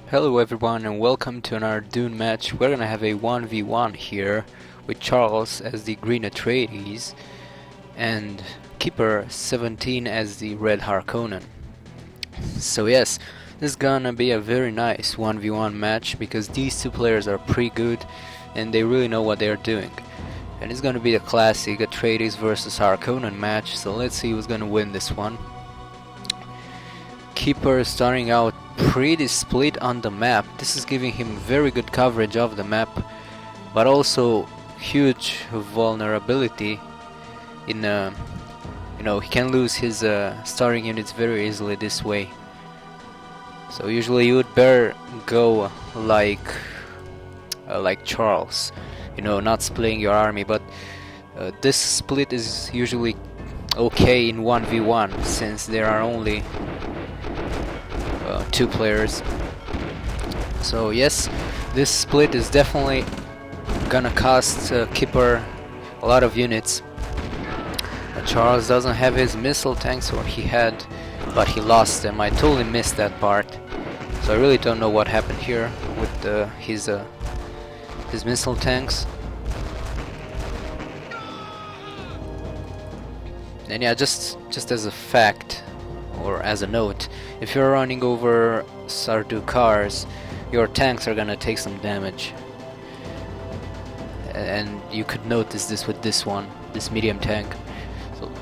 Hello everyone and welcome to another Dune match. We're gonna have a 1v1 here with Charles as the green Atreides and Kipper17 as the red Harkonnen. So yes, this is gonna be a very nice 1v1 match because these two players are pretty good and they really know what they're doing. And it's gonna be the classic Atreides versus Harkonnen match, so let's see who's gonna win this one. Kipper starting out pretty split on the map. This is giving him very good coverage of the map, but also huge vulnerability in he can lose his starting units very easily this way. So usually you would better go like Charles, not splitting your army, but this split is usually okay in 1v1 since there are only two players. So yes, this split is definitely gonna cost Kipper a lot of units. Charles doesn't have his missile tanks, or he had, but he lost them. I totally missed that part, so I really don't know what happened here with his missile tanks. And yeah, just as a fact, or as a note, if you're running over Sardu cars, your tanks are gonna take some damage. And you could notice this with this medium tank. So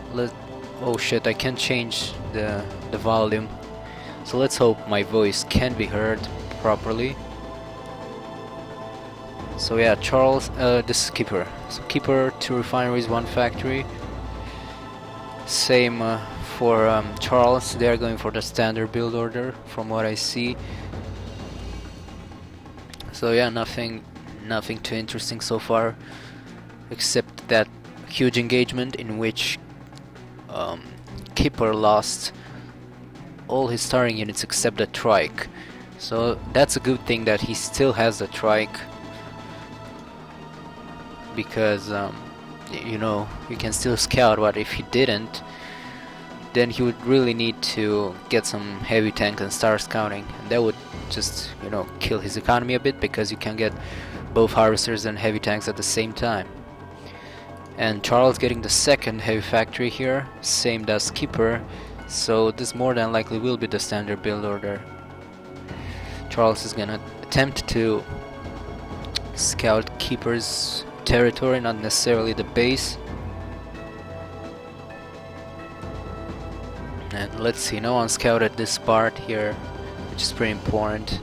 oh shit, I can't change the volume. So let's hope my voice can be heard properly. So yeah, Charles, this is Kipper. So Kipper, 2 refineries, 1 factory. Same for Charles. They are going for the standard build order from what I see. So yeah, nothing too interesting so far, except that huge engagement in which Kipper lost all his starting units except the trike. So that's a good thing that he still has the trike, because you can still scout, but if he didn't, then he would really need to get some heavy tanks and start scouting, and that would just kill his economy a bit, because you can get both harvesters and heavy tanks at the same time. And Charles getting the second heavy factory here, same does Kipper, so this more than likely will be the standard build order. Charles is gonna attempt to scout Kipper's territory, not necessarily the base. And let's see, no one scouted this part here, which is pretty important.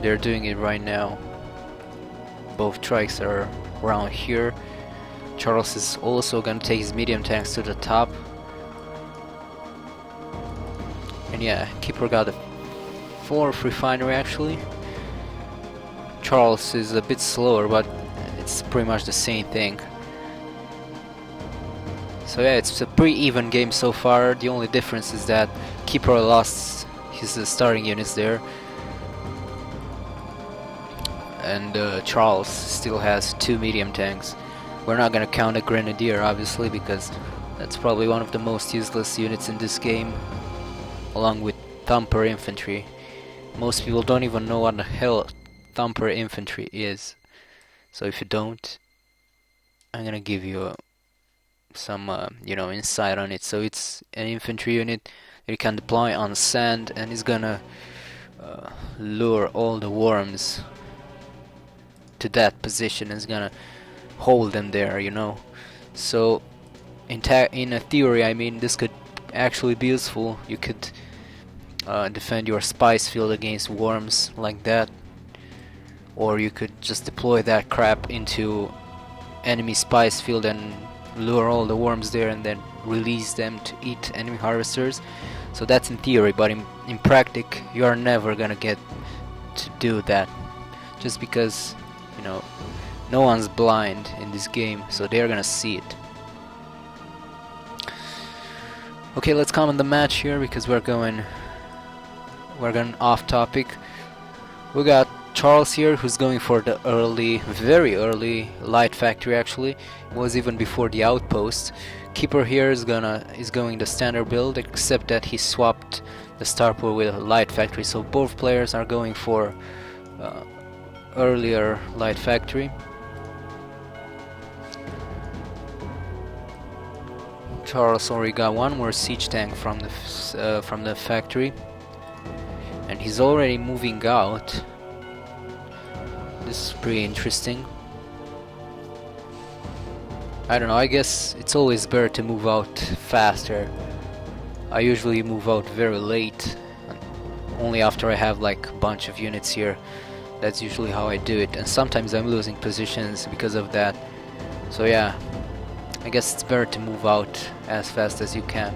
They're doing it right now. Both trikes are around here. Charles is also gonna take his medium tanks to the top. And yeah, Kipper got a 4th refinery actually. Charles is a bit slower, but it's pretty much the same thing. So yeah, it's a pretty even game so far. The only difference is that Kipper lost his starting units there, and Charles still has 2 medium tanks. We're not gonna count a grenadier obviously, because that's probably one of the most useless units in this game, along with thumper infantry. Most people don't even know what the hell thumper infantry is, so if you don't, I'm gonna give you some insight on it. So it's an infantry unit that you can deploy on sand, and it's gonna lure all the worms to that position. It's gonna hold them there, so in a theory, I mean, this could actually be useful. You could defend your spice field against worms like that, or you could just deploy that crap into enemy spice field and lure all the worms there and then release them to eat enemy harvesters. So that's in theory, but in practice you are never gonna get to do that, just because no one's blind in this game, so they're gonna see it. Okay, let's comment the match here because we're going off topic. We got Charles here, who's going for the very early light factory. Actually, it was even before the outpost. Kipper here is going the standard build, except that he swapped the starport with a light factory. So both players are going for earlier light factory. Charles already got one more siege tank from the factory, and he's already moving out. This is pretty interesting. I don't know, I guess it's always better to move out faster. I usually move out very late, only after I have like a bunch of units here. That's usually how I do it, and sometimes I'm losing positions because of that. So yeah, I guess it's better to move out as fast as you can.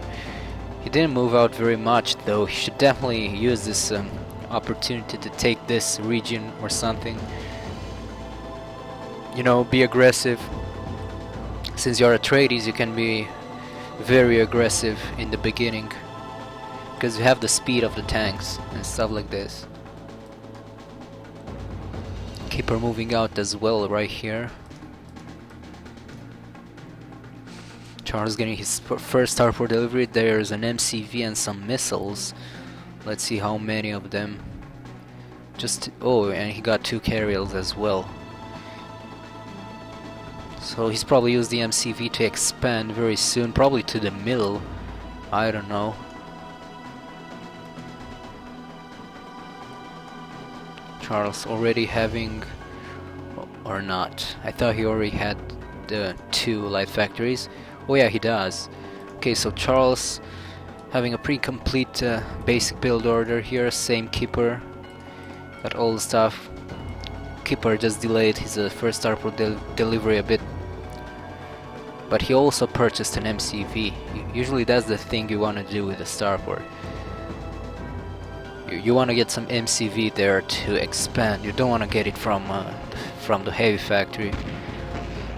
He didn't move out very much though. He should definitely use this opportunity to take this region or something. You know, be aggressive. Since you're Atreides, you can be very aggressive in the beginning, because you have the speed of the tanks and stuff like this. Kipper moving out as well right here. Charles getting his first starport delivery. There's an MCV and some missiles. Let's see how many of them. Oh, and he got 2 carriers as well. So he's probably used the MCV to expand very soon, probably to the middle. I don't know. Charles already having, or not. I thought he already had the 2 light factories. Oh yeah, he does. Okay, so Charles having a pretty complete basic build order here. Same Kipper, got all the stuff. Kipper just delayed his first starport delivery a bit, but he also purchased an MCV. Usually that's the thing you want to do with a starport. You want to get some MCV there to expand. You don't want to get it from the heavy factory.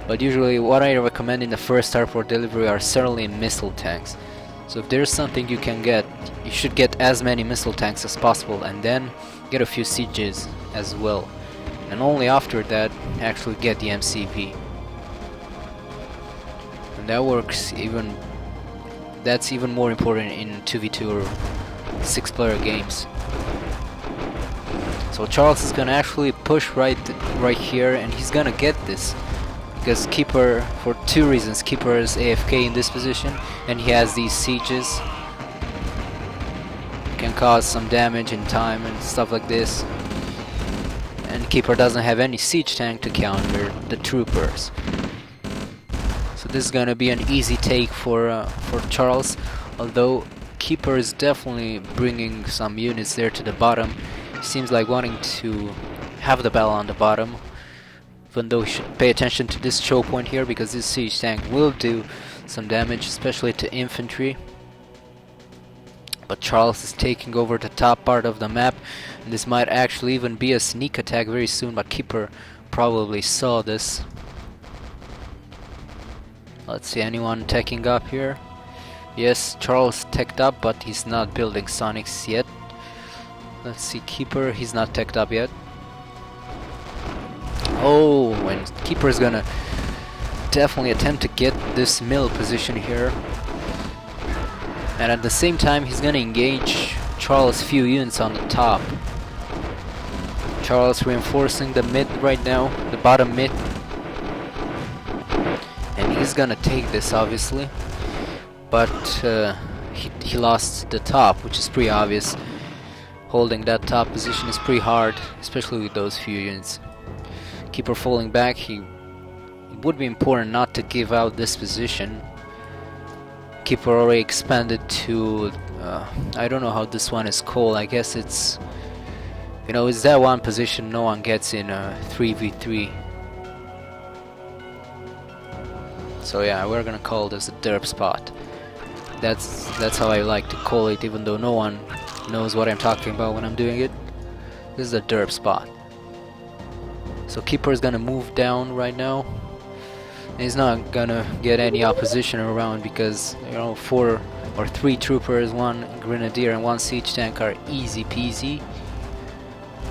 But usually what I recommend in the first starport delivery are certainly missile tanks. So if there's something you can get, you should get as many missile tanks as possible, and then get a few sieges as well. And only after that actually get the MCV. And that works that's even more important in 2v2 or 6-player games. So Charles is gonna actually push right here, and he's gonna get this. Because Kipper, for 2 reasons, Kipper is AFK in this position, and he has these sieges. Can cause some damage in time and stuff like this. And Kipper doesn't have any siege tank to counter the troopers. So this is gonna be an easy take for Charles, although Kipper is definitely bringing some units there to the bottom. He seems like wanting to have the battle on the bottom, even though he should pay attention to this choke point here, because this siege tank will do some damage, especially to infantry. But Charles is taking over the top part of the map, and this might actually even be a sneak attack very soon, but Kipper probably saw this. Let's see, anyone teching up here? Yes, Charles teched up, but he's not building Sonics yet. Let's see, Kipper, he's not teched up yet. Oh, and Kipper's gonna definitely attempt to get this middle position here. And at the same time, he's gonna engage Charles' few units on the top. Charles reinforcing the mid right now, the bottom mid. And he's gonna take this, obviously. But he lost the top, which is pretty obvious. Holding that top position is pretty hard, especially with those few units. Kipper falling back, it would be important not to give out this position. Kipper already expanded to, I don't know how this one is called. I guess it's, you know, it's that one position no one gets in 3v3. So yeah, we're gonna call this a derp spot. That's how I like to call it, even though no one knows what I'm talking about when I'm doing it. This is a derp spot. So Kipper is gonna move down right now. And he's not gonna get any opposition around, because, you know, 4 or 3 troopers, 1 grenadier and 1 siege tank are easy peasy.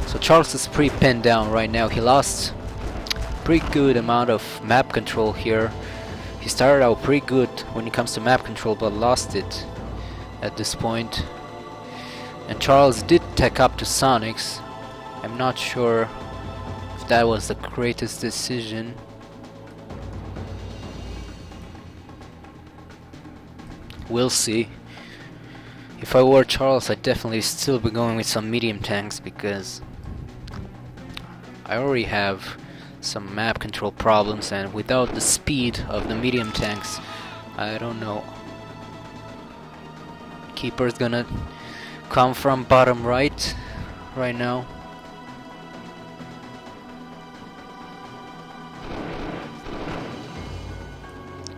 So Charles is pretty pinned down right now. He lost pretty good amount of map control here. He started out pretty good when it comes to map control, but lost it at this point. And Charles did tech up to Sonics. I'm not sure if that was the greatest decision. We'll see. If I were Charles, I'd definitely still be going with some medium tanks because I already have some map control problems, and without the speed of the medium tanks, I don't know. Kipper's gonna come from bottom right now.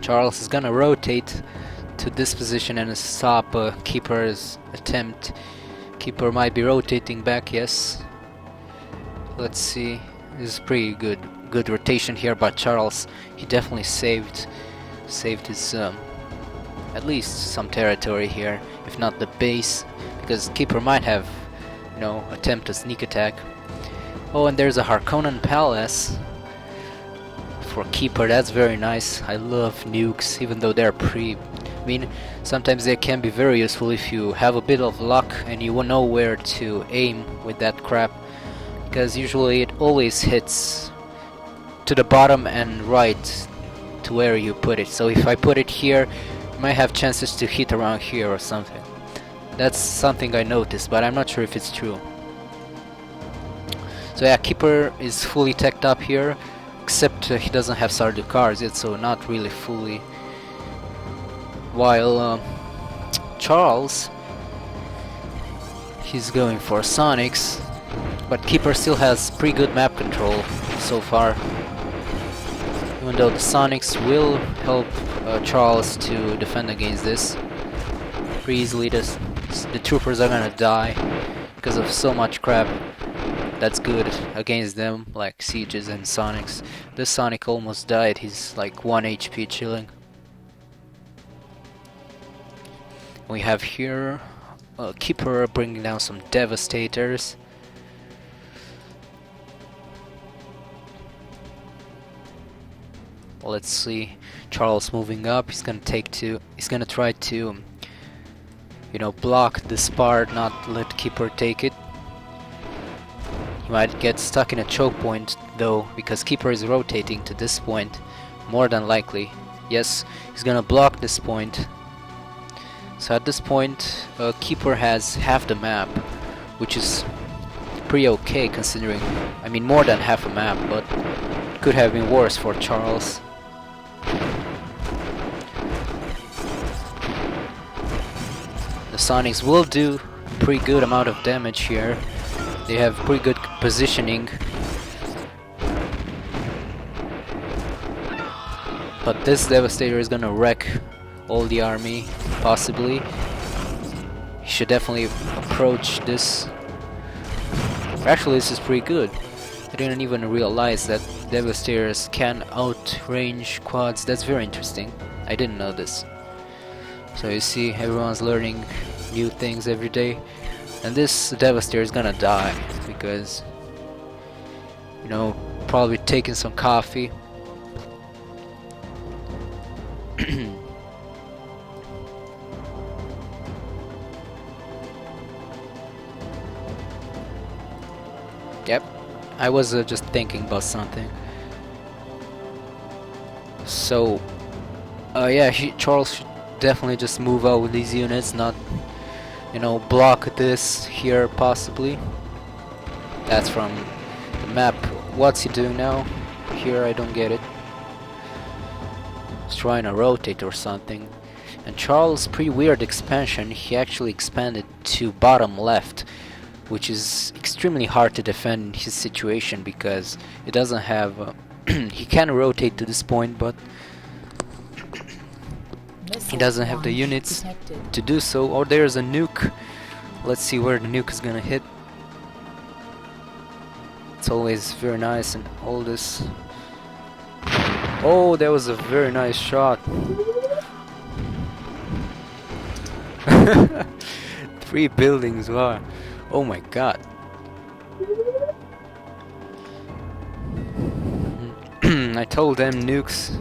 Charles is gonna rotate to this position and stop Kipper's attempt. Kipper might be rotating back, yes. Let's see. This is pretty good rotation here by Charles. He definitely saved his at least some territory here, if not the base, because Kipper might have, you know, attempt a sneak attack. Oh, and there's a Harkonnen Palace for Kipper. That's very nice. I love nukes, even though they're I mean, sometimes they can be very useful if you have a bit of luck and you know where to aim with that crap, because usually it always hits to the bottom and right to where you put it. So if I put it here, I might have chances to hit around here or something. That's something I noticed, but I'm not sure if it's true. So yeah, Kipper is fully teched up here, except he doesn't have Sardukars yet, so not really fully. While Charles, he's going for Sonics, but Kipper still has pretty good map control so far. Even though the Sonics will help Charles to defend against this pretty easily. The troopers are gonna die because of so much crap that's good against them, like sieges and Sonics. This Sonic almost died. He's like 1 HP chilling. We have here Kipper bringing down some Devastators. Let's see, Charles moving up. He's gonna try to, you know, block this part, not let Kipper take it. He might get stuck in a choke point though, because Kipper is rotating to this point, more than likely. Yes, he's gonna block this point. So at this point, Kipper has half the map, which is pretty okay considering, I mean, more than half a map, but it could have been worse for Charles. The Sonics will do a pretty good amount of damage here. They have pretty good positioning. But this Devastator is gonna wreck all the army, possibly. He should definitely approach this. Actually, this is pretty good. I didn't even realize that Devastators can outrange quads. That's very interesting. I didn't know this. So you see, everyone's learning new things every day. And this Devastator is gonna die because, you know, probably taking some coffee. Yep, I was just thinking about something. So, yeah, Charles should definitely just move out with these units, not, you know, block this here possibly. That's from the map. What's he doing now? Here, I don't get it. He's trying to rotate or something. And Charles' pretty weird expansion, he actually expanded to bottom left, which is extremely hard to defend in his situation because it doesn't have he can rotate to this point, but he doesn't have the units to do so. Or there's a nuke. Let's see where the nuke is gonna hit. It's always very nice and all this. Oh, that was a very nice shot. 3 buildings, wow. Oh my god. I told them nukes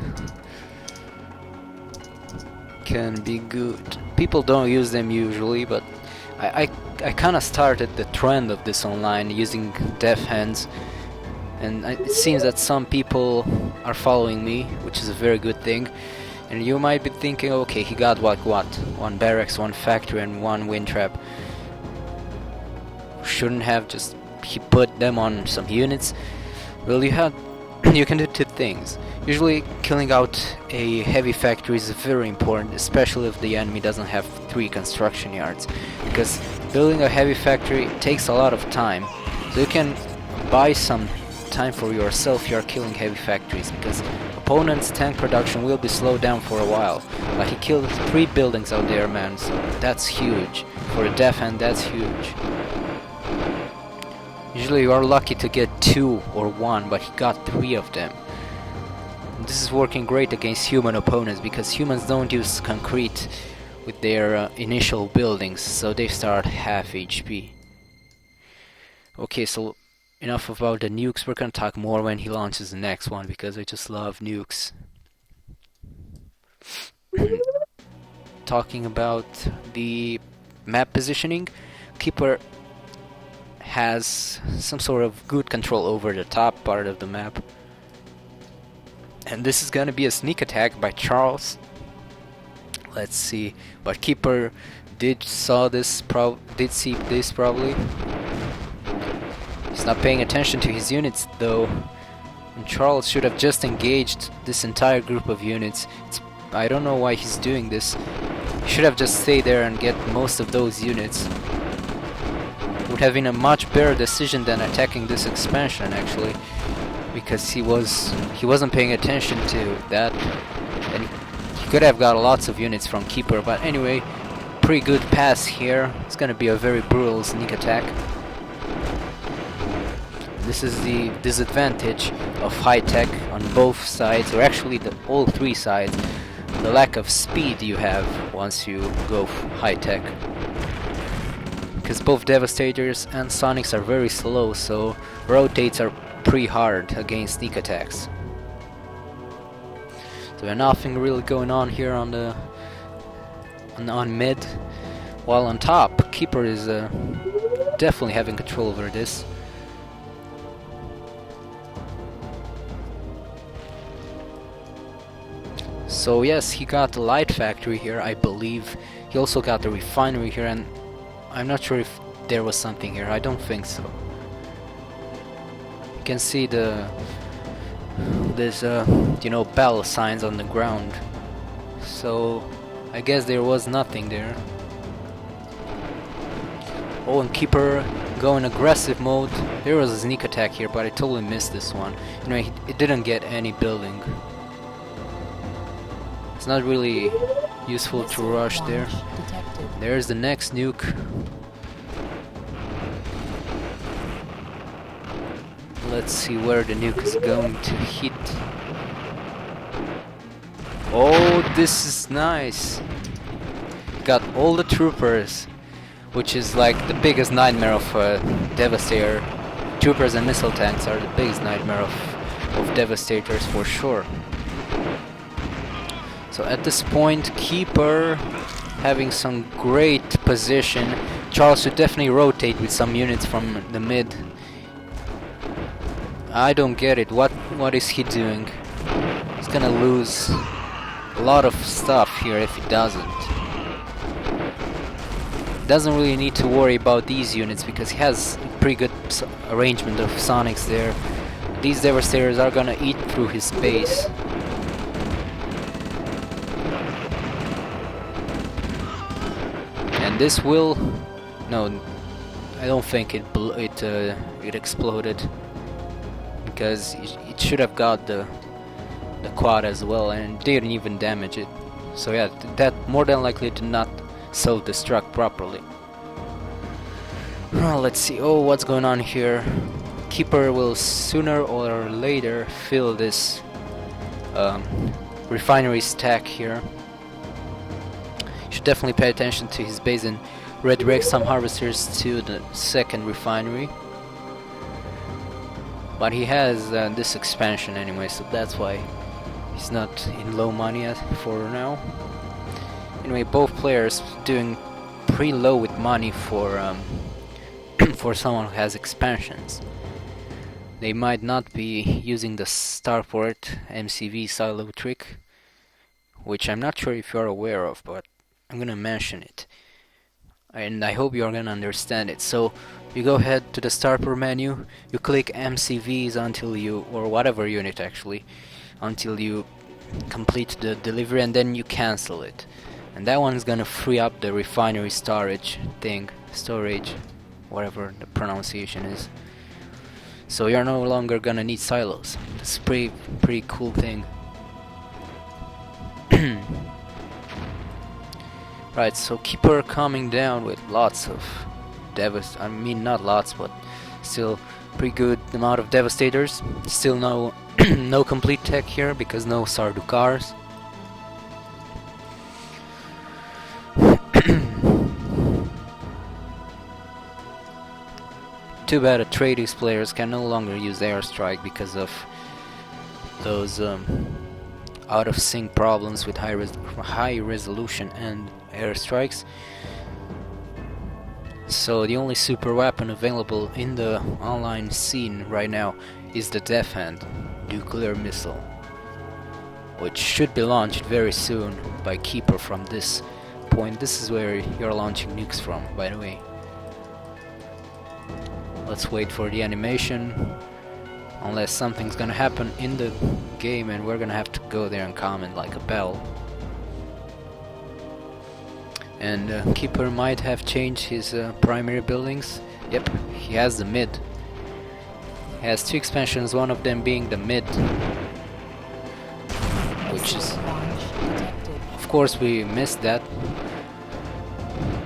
can be good. People don't use them usually, but I kind of started the trend of this online using dev hands, and it seems that some people are following me, which is a very good thing. And you might be thinking, okay, he got what? One barracks, one factory, and one wind trap. Shouldn't have just he put them on some units? Well, you can do two things. Usually, killing out a heavy factory is very important, especially if the enemy doesn't have 3 construction yards, because building a heavy factory takes a lot of time. So you can buy some time for yourself if you are killing heavy factories, because opponent's tank production will be slowed down for a while. But he killed 3 buildings out there, man, so that's huge. For a dev hand, that's huge. Usually you are lucky to get 2 or 1, but he got 3 of them. This is working great against human opponents, because humans don't use concrete with their initial buildings, so they start half HP. Okay, so enough about the nukes. We're gonna talk more when he launches the next one, because I just love nukes. Talking about the map positioning, Kipper has some sort of good control over the top part of the map. And this is gonna be a sneak attack by Charles. Let's see. But Kipper did see this probably. He's not paying attention to his units though. And Charles should have just engaged this entire group of units. I don't know why he's doing this. He should have just stayed there and get most of those units. Would have been a much better decision than attacking this expansion, actually, because he wasn't paying attention to that, and he could have got lots of units from Kipper. But anyway, pretty good pass here. It's gonna be a very brutal sneak attack. This is the disadvantage of high tech on both sides, or actually all 3 sides. The lack of speed you have once you go high tech. Because both Devastators and Sonics are very slow, so rotates are pretty hard against sneak attacks. So there's nothing really going on here on mid, while on top, Kipper is definitely having control over this. So yes, he got the light factory here, I believe. He also got the refinery here, and I'm not sure if there was something here. I don't think so. You can see there's bell signs on the ground. So I guess there was nothing there. Oh, and Kipper go in aggressive mode. There was a sneak attack here, but I totally missed this one. It didn't get any building. It's not really useful to rush there. There's the next nuke. Let's see where the nuke is going to hit. Oh, this is nice. Got all the troopers, which is like the biggest nightmare of Devastator. Troopers and missile tanks are the biggest nightmare of Devastators for sure. So at this point, Kipper having some great position. Charles should definitely rotate with some units from the mid. I don't get it. What is he doing? He's gonna lose a lot of stuff here if he doesn't. Doesn't really need to worry about these units because he has a pretty good arrangement of Sonics there. These Devastators are gonna eat through his base. And this will... No, I don't think it exploded. Because it should have got the quad as well, and didn't even damage it. So yeah, that more than likely did not self-destruct properly. Let's see. Oh, what's going on here? Kipper will sooner or later fill this refinery stack here. Should definitely pay attention to his base and redirect some harvesters to the second refinery. But he has this expansion anyway, so that's why he's not in low money for now. Anyway, both players doing pretty low with money for for someone who has expansions. They might not be using the starport MCV silo trick, which I'm not sure if you're aware of, but I'm gonna mention it. And I hope you're gonna understand it. So you go ahead to the starport menu, you click MCVs until you, or whatever unit actually, until you complete the delivery, and then you cancel it. And that one's gonna free up the refinery storage, whatever the pronunciation is. So you're no longer gonna need silos. That's a pretty cool thing. Right, so Kipper coming down with lots of not lots, but still pretty good amount of devastators. Still no no complete tech here because no Sardukars. Too bad Atreides players can no longer use airstrike because of those out of sync problems with high resolution and airstrikes. So the only super weapon available in the online scene right now is the Death Hand nuclear missile, which should be launched very soon by Kipper from this point. This is where you're launching nukes from, by the way. Let's wait for the animation, unless something's gonna happen in the game and we're gonna have to go there and comment like a bell. And Kipper might have changed his primary buildings. Yep, he has the mid. He has 2 expansions, one of them being the mid, which is, of course we missed that.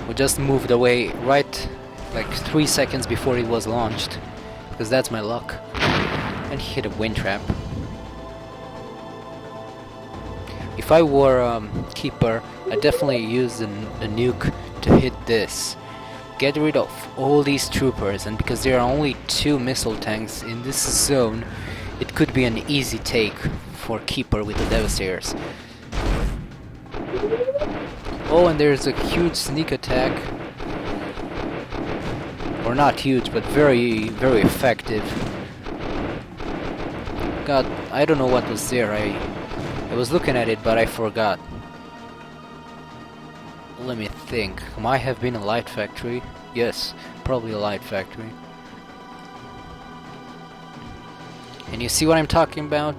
We just moved away right like 3 seconds before it was launched, because that's my luck. And he hit a wind trap. If I were Kipper, I'd definitely use the nuke to hit this. Get rid of all these troopers, and because there are only 2 missile tanks in this zone, it could be an easy take for Kipper with the Devastators. Oh, and there's a huge sneak attack. Or not huge, but very, very effective. God, I don't know what was there. I was looking at it, but I forgot. Let me think. Might have been a light factory. Yes, probably a light factory. And you see what I'm talking about?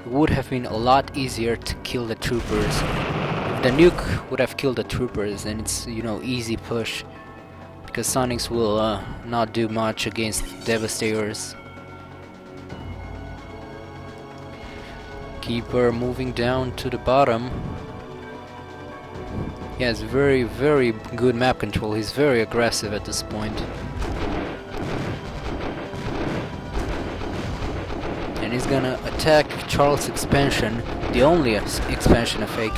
It would have been a lot easier to kill the troopers. If the nuke would have killed the troopers, then it's, you know, easy push. Because Sonics will not do much against Devastators. Kipper moving down to the bottom. He has very, very good map control. He's very aggressive at this point. And he's gonna attack Charles' expansion, the only expansion of fake.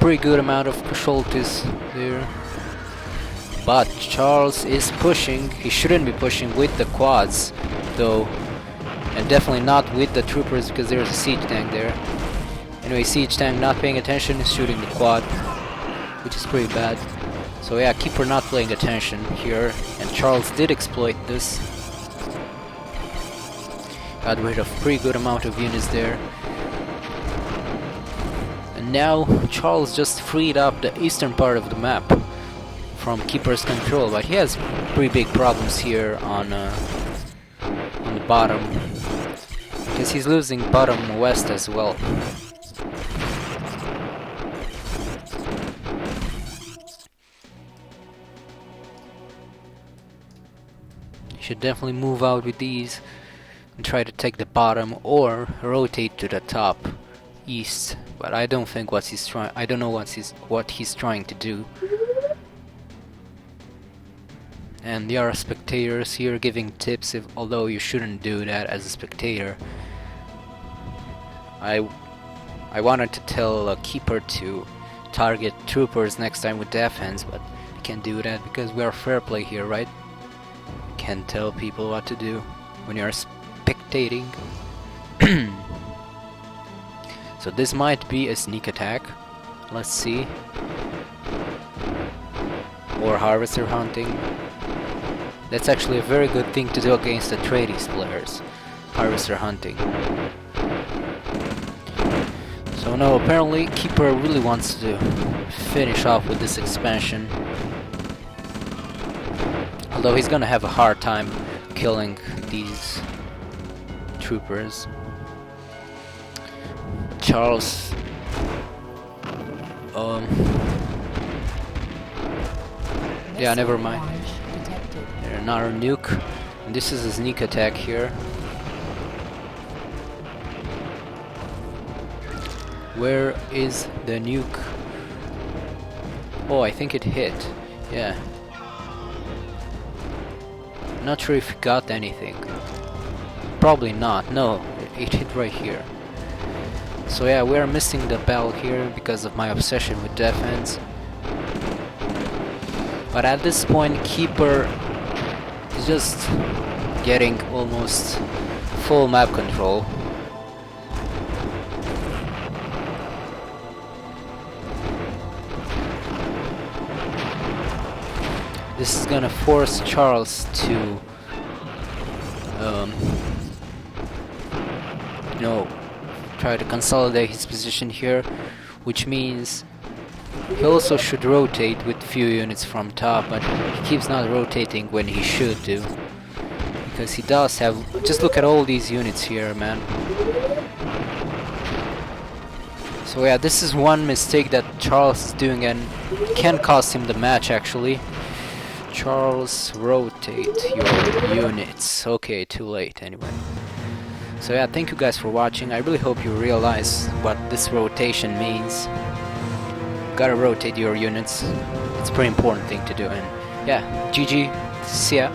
Pretty good amount of casualties there. But Charles is pushing. He shouldn't be pushing with the quads though, and definitely not with the troopers because there's a siege tank there. Anyway, siege tank not paying attention is shooting the quad, which is pretty bad. So yeah, Kipper not paying attention here, and Charles did exploit this. Got rid of pretty good amount of units there. And now Charles just freed up the eastern part of the map from Kipper's control, but he has pretty big problems here on the bottom, because he's losing bottom west as well. He should definitely move out with these and try to take the bottom or rotate to the top east, but I don't think I don't know what he's trying to do. And there are spectators here giving tips, although you shouldn't do that as a spectator. I wanted to tell Kipper to target troopers next time with death hands, but I can't do that because we are fair play here, right? Can't tell people what to do when you're spectating. So this might be a sneak attack. Let's see. Or harvester hunting. That's actually a very good thing to do against the Atreides players. Harvester hunting. So no, apparently Kipper really wants to finish off with this expansion. Although he's gonna have a hard time killing these troopers. Charles yeah, never mind. Another nuke. And this is a sneak attack here. Where is the nuke? Oh, I think it hit. Yeah. Not sure if it got anything. Probably not. No, it hit right here. So yeah, we are missing the battle here because of my obsession with defense. But at this point, Kipper is just getting almost full map control. This is gonna force Charles to, you know, try to consolidate his position here, which means he also should rotate with few units from top, but he keeps not rotating when he should do. Because he does have... Just look at all these units here, man. So yeah, this is one mistake that Charles is doing and can cost him the match actually. Charles, rotate your units. Okay, too late anyway. So yeah, thank you guys for watching. I really hope you realize what this rotation means. Gotta rotate your units. It's a pretty important thing to do. And yeah, GG. See ya.